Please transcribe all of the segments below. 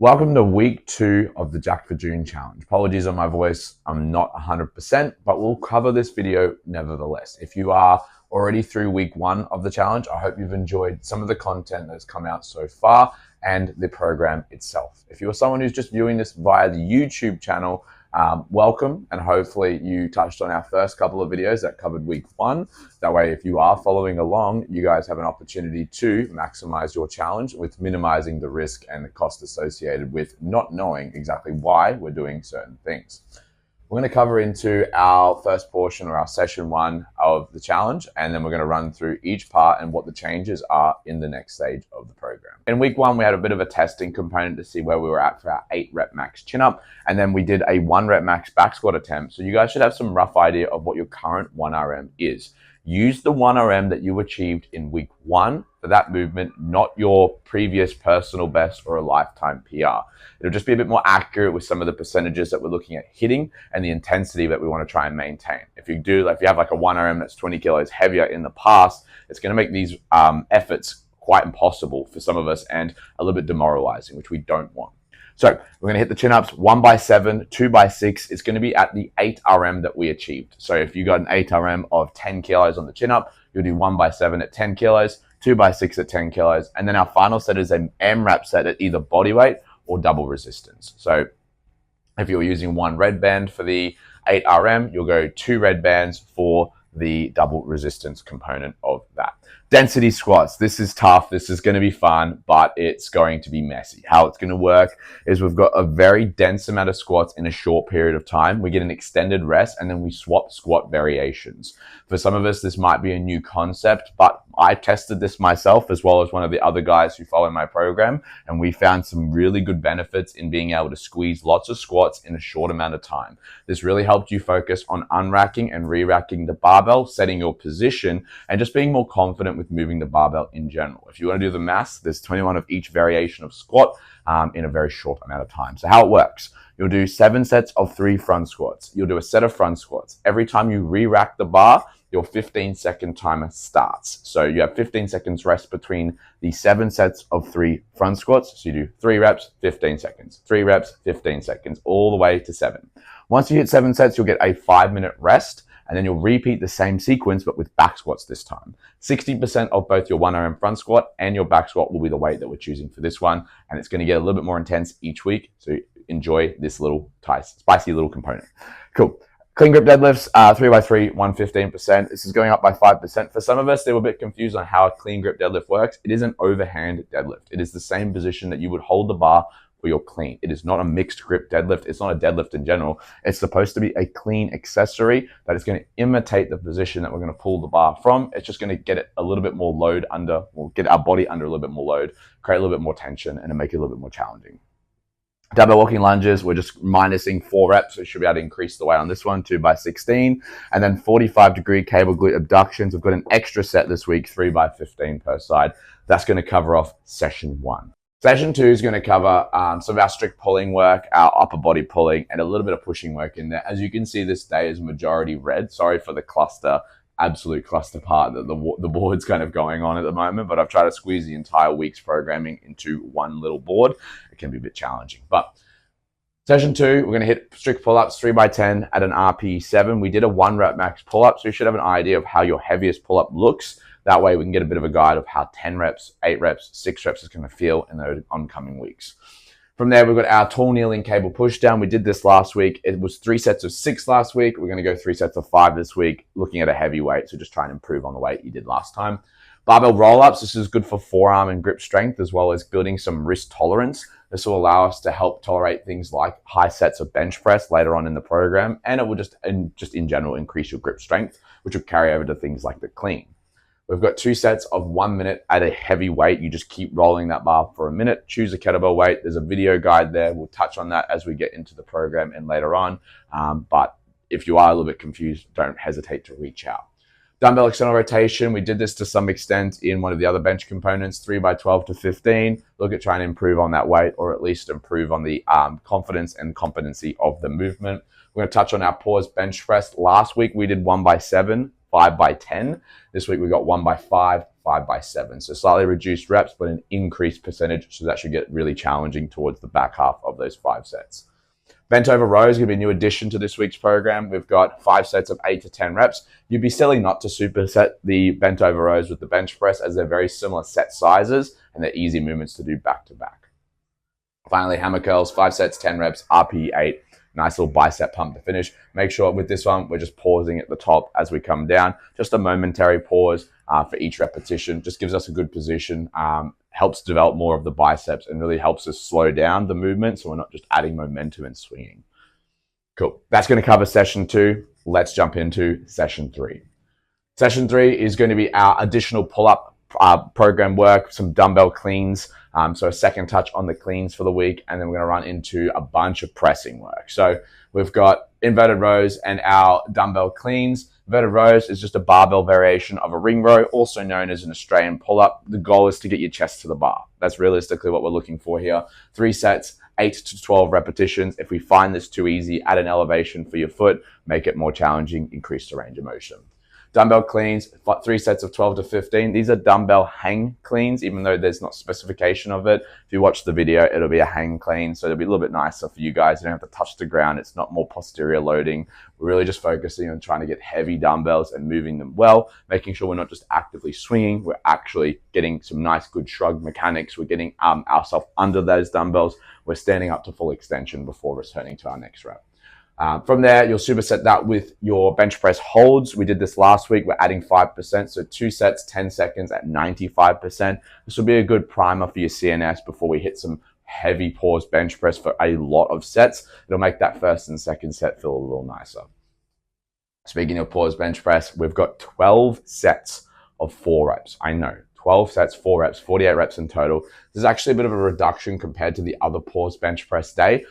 Welcome to week 2 of the Jack for June challenge. Apologies on my voice, I'm not 100%, but we'll cover this video nevertheless. If you are already through week 1 of the challenge, I hope you've enjoyed some of the content that's come out so far and the program itself. If you're someone who's just viewing this via the YouTube channel, welcome, and hopefully you touched on our first couple of videos that covered week 1. That way, if you are following along, you guys have an opportunity to maximize your challenge with minimizing the risk and the cost associated with not knowing exactly why we're doing certain things. We're going to cover into our first portion or our session 1 of the challenge, and then we're going to run through each part and what the changes are in the next stage of the program. In week 1, we had a bit of a testing component to see where we were at for our 8 rep max chin up, and then we did a 1 rep max back squat attempt. So you guys should have some rough idea of what your current 1RM is. Use the 1RM that you achieved in week 1 for that movement, not your previous personal best or a lifetime PR. It'll just be a bit more accurate with some of the percentages that we're looking at hitting and the intensity that we want to try and maintain. If you have like a 1RM that's 20 kilos heavier in the past, it's going to make these efforts quite impossible for some of us and a little bit demoralizing, which we don't want. So we're going to hit the chin-ups 1x7, 2x6. It's going to be at the 8 RM that we achieved. So if you got an 8 RM of 10 kilos on the chin-up, you'll do 1x7 at 10 kilos, 2x6 at 10 kilos. And then our final set is an M-rap set at either body weight or double resistance. So if you're using 1 red band for the 8 RM, you'll go 2 red bands for the double resistance component of that. Density squats. This is tough. This is going to be fun, but it's going to be messy. How it's going to work is we've got a very dense amount of squats in a short period of time. We get an extended rest, and then we swap squat variations. For some of us, this might be a new concept, but I tested this myself as well as one of the other guys who follow my program, and we found some really good benefits in being able to squeeze lots of squats in a short amount of time. This really helped you focus on unracking and re-racking the barbell, setting your position, and just being more confident with moving the barbell in general. If you want to do the maths, there's 21 of each variation of squat in a very short amount of time. So how it works, you'll do 7 sets of 3 front squats. You'll do a set of front squats. Every time you re-rack the bar, your 15-second timer starts. So you have 15 seconds rest between the 7 sets of 3 front squats. So you do 3 reps, 15 seconds, 3 reps, 15 seconds, all the way to 7. Once you hit 7 sets, you'll get a 5-minute rest, and then you'll repeat the same sequence, but with back squats this time. 60% of both your 1RM front squat and your back squat will be the weight that we're choosing for this one, and it's going to get a little bit more intense each week. So enjoy this little spicy little component. Cool. Clean grip deadlifts, 3x3, 115%. This is going up by 5%. For some of us, they were a bit confused on how a clean grip deadlift works. It is an overhand deadlift. It is the same position that you would hold the bar for your clean. It is not a mixed grip deadlift. It's not a deadlift in general. It's supposed to be a clean accessory that is going to imitate the position that we're going to pull the bar from. It's just going to get it a little bit more load under, or get our body under a little bit more load, create a little bit more tension, and make it a little bit more challenging. Dumbbell walking lunges, we're just minusing 4 reps. So we should be able to increase the weight on this one, 2x16. And then 45-degree cable glute abductions. We've got an extra set this week, 3x15 per side. That's going to cover off session 1. Session 2 is going to cover some of our strict pulling work, our upper body pulling, and a little bit of pushing work in there. As you can see, this day is majority red. Sorry for the absolute cluster part that the board's kind of going on at the moment, but I've tried to squeeze the entire week's programming into one little board. It can be a bit challenging. But session 2, we're going to hit strict pull-ups 3x10 at an RPE7. We did a 1 rep max pull-up, so you should have an idea of how your heaviest pull-up looks. That way we can get a bit of a guide of how 10 reps, 8 reps, 6 reps is going to feel in those oncoming weeks. From there, we've got our tall kneeling cable push down. We did this last week. It was 3 sets of 6 last week. We're going to go 3 sets of 5 this week, looking at a heavy weight. So just try and improve on the weight you did last time. Barbell roll-ups. This is good for forearm and grip strength, as well as building some wrist tolerance. This will allow us to help tolerate things like high sets of bench press later on in the program. And it will just in general increase your grip strength, which will carry over to things like the clean. We've got 2 sets of 1 minute at a heavy weight. You just keep rolling that bar for a minute. Choose a kettlebell weight. There's a video guide there. We'll touch on that as we get into the program and later on. But if you are a little bit confused, don't hesitate to reach out. Dumbbell external rotation. We did this to some extent in one of the other bench components, 3x12 to 15. Look at trying to improve on that weight, or at least improve on the confidence and competency of the movement. We're going to touch on our pause bench press. Last week we did 1x7. 5x10. This week we got 1x5, 5 by 7. So slightly reduced reps, but an increased percentage. So that should get really challenging towards the back half of those 5 sets. Bent over row is going to be a new addition to this week's program. We've got 5 sets of 8 to 10 reps. You'd be silly not to superset the bent over rows with the bench press, as they're very similar set sizes and they're easy movements to do back to back. Finally, hammer curls, 5 sets, 10 reps, RPE 8. Nice little bicep pump to finish. Make sure with this one, we're just pausing at the top as we come down. Just a momentary pause for each repetition. Just gives us a good position, helps develop more of the biceps, and really helps us slow down the movement so we're not just adding momentum and swinging. Cool. That's going to cover session 2. Let's jump into session 3. Session 3 is going to be our additional pull-up program work, some dumbbell cleans. So a second touch on the cleans for the week, and then we're going to run into a bunch of pressing work. So we've got inverted rows and our dumbbell cleans. Inverted rows is just a barbell variation of a ring row, also known as an Australian pull-up. The goal is to get your chest to the bar. That's realistically what we're looking for here. 3 sets, 8 to 12 repetitions. If we find this too easy, add an elevation for your foot, make it more challenging, increase the range of motion. Dumbbell cleans, 3 sets of 12 to 15. These are dumbbell hang cleans, even though there's not specification of it. If you watch the video, it'll be a hang clean, so it'll be a little bit nicer for you guys. You don't have to touch the ground. It's not more posterior loading. We're really just focusing on trying to get heavy dumbbells and moving them well, making sure we're not just actively swinging. We're actually getting some nice, good shrug mechanics. We're getting ourselves under those dumbbells. We're standing up to full extension before returning to our next rep. From there, you'll superset that with your bench press holds. We did this last week. We're adding 5%. So 2 sets, 10 seconds at 95%. This will be a good primer for your CNS before we hit some heavy pause bench press for a lot of sets. It'll make that first and second set feel a little nicer. Speaking of pause bench press, we've got 12 sets of 4 reps. I know. 12 sets, 4 reps, 48 reps in total. This is actually a bit of a reduction compared to the other pause bench press day,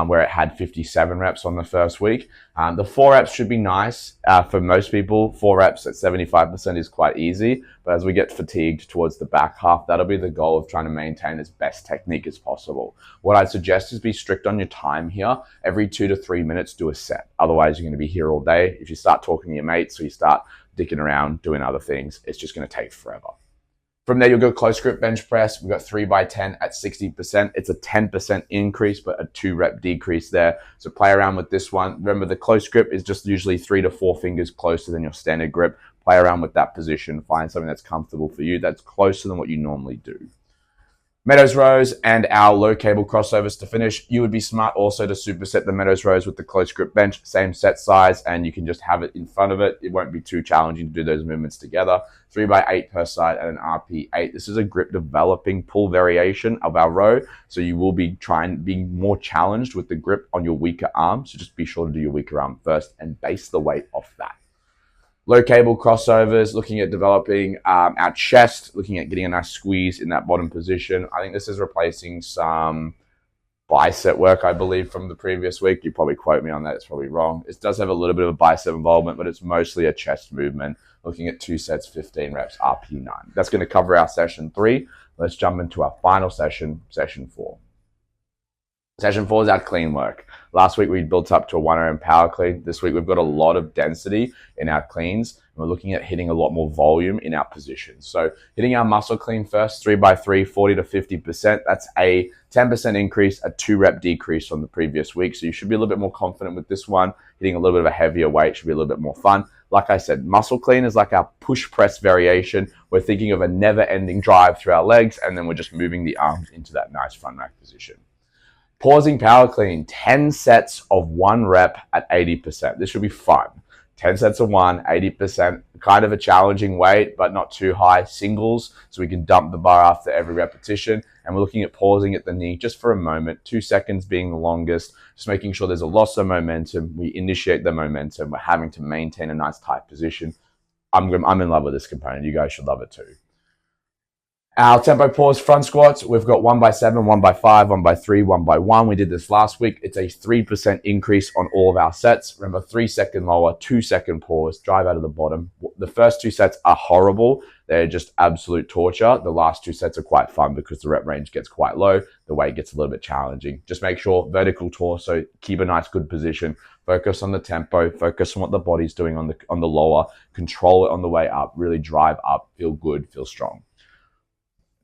where it had 57 reps on the first week. The 4 reps should be nice. For most people, 4 reps at 75% is quite easy. But as we get fatigued towards the back half, that'll be the goal of trying to maintain as best technique as possible. What I'd suggest is be strict on your time here. Every 2 to 3 minutes, do a set. Otherwise, you're going to be here all day. If you start talking to your mates or you start dicking around doing other things, it's just going to take forever. From there, you'll go close grip bench press. We've got 3 by 10 at 60%. It's a 10% increase, but a 2 rep decrease there. So play around with this one. Remember, the close grip is just usually 3 to 4 fingers closer than your standard grip. Play around with that position. Find something that's comfortable for you, that's closer than what you normally do. Meadows rows and our low cable crossovers to finish. You would be smart also to superset the Meadows rows with the close grip bench, same set size, and you can just have it in front of it. It won't be too challenging to do those movements together. 3 by 8 per side at an RP 8. This is a grip developing pull variation of our row, so you will be being more challenged with the grip on your weaker arm. So just be sure to do your weaker arm first and base the weight off that. Low cable crossovers, looking at developing our chest, looking at getting a nice squeeze in that bottom position. I think this is replacing some bicep work, I believe, from the previous week. You probably quote me on that. It's probably wrong. It does have a little bit of a bicep involvement, but it's mostly a chest movement, looking at 2 sets, 15 reps, RP 9. That's going to cover our session 3. Let's jump into our final session, session 4. Session 4 is our clean work. Last week, we built up to a 1 RM power clean. This week, we've got a lot of density in our cleans. And we're looking at hitting a lot more volume in our positions. So hitting our muscle clean first, 3 by 3, 40 to 50%. That's a 10% increase, a 2 rep decrease from the previous week. So you should be a little bit more confident with this one. Hitting a little bit of a heavier weight should be a little bit more fun. Like I said, muscle clean is like our push press variation. We're thinking of a never ending drive through our legs, and then we're just moving the arms into that nice front rack position. Pausing power clean, 10 sets of 1 rep at 80%. This should be fun. 10 sets of 1, 80%, kind of a challenging weight, but not too high. Singles, so we can dump the bar after every repetition. And we're looking at pausing at the knee just for a moment, 2 seconds being the longest, just making sure there's a loss of momentum. We initiate the momentum. We're having to maintain a nice tight position. I'm in love with this component. You guys should love it too. Our tempo pause front squats, we've got 1x7, 1x5, 1x3, 1x1. We did this last week. It's a 3% increase on all of our sets. Remember, 3-second lower, 2-second pause, drive out of the bottom. The first 2 sets are horrible. They're just absolute torture. The last 2 sets are quite fun because the rep range gets quite low. The weight gets a little bit challenging. Just make sure vertical torso, keep a nice good position. Focus on the tempo, focus on what the body's doing on the lower, control it on the way up, really drive up, feel good, feel strong.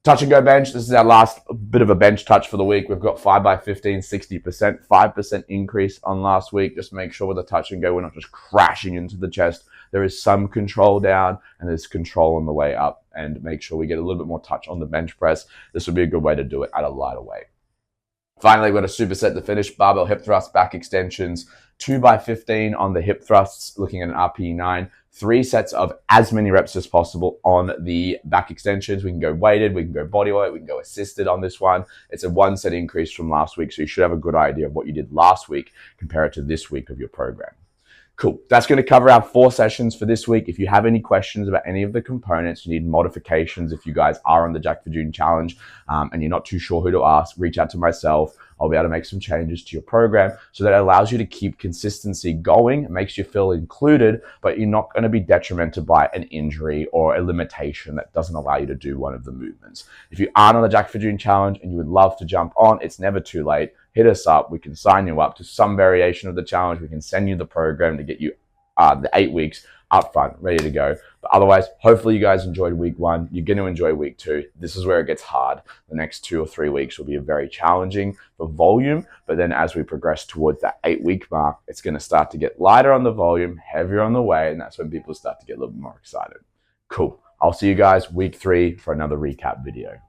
Touch and go bench. This is our last bit of a bench touch for the week. We've got 5x15, 60%, 5% increase on last week. Just make sure with the touch and go, we're not just crashing into the chest. There is some control down and there's control on the way up, and make sure we get a little bit more touch on the bench press. This would be a good way to do it at a lighter weight. Finally, we've got a superset to finish. Barbell hip thrust, back extensions, 2x15 on the hip thrusts, looking at an RPE 9. 3 sets of as many reps as possible on the back extensions. We can go weighted, we can go body weight, we can go assisted on this one. It's a 1 set increase from last week, so you should have a good idea of what you did last week compared to this week of your program. Cool. That's going to cover our 4 sessions for this week. If you have any questions about any of the components, you need modifications, if you guys are on the Jacked for June challenge and you're not too sure who to ask, reach out to myself. I'll be able to make some changes to your program so that it allows you to keep consistency going. It makes you feel included, but you're not going to be detrimented by an injury or a limitation that doesn't allow you to do one of the movements. If you aren't on the Jacked for June challenge and you would love to jump on, it's never too late. Hit us up. We can sign you up to some variation of the challenge. We can send you the program to get you the 8 weeks up front, ready to go. But otherwise, hopefully you guys enjoyed week 1. You're going to enjoy week 2. This is where it gets hard. The next 2 or 3 weeks will be very challenging for volume. But then as we progress towards that 8-week mark, it's going to start to get lighter on the volume, heavier on the weight. And that's when people start to get a little bit more excited. Cool. I'll see you guys week 3 for another recap video.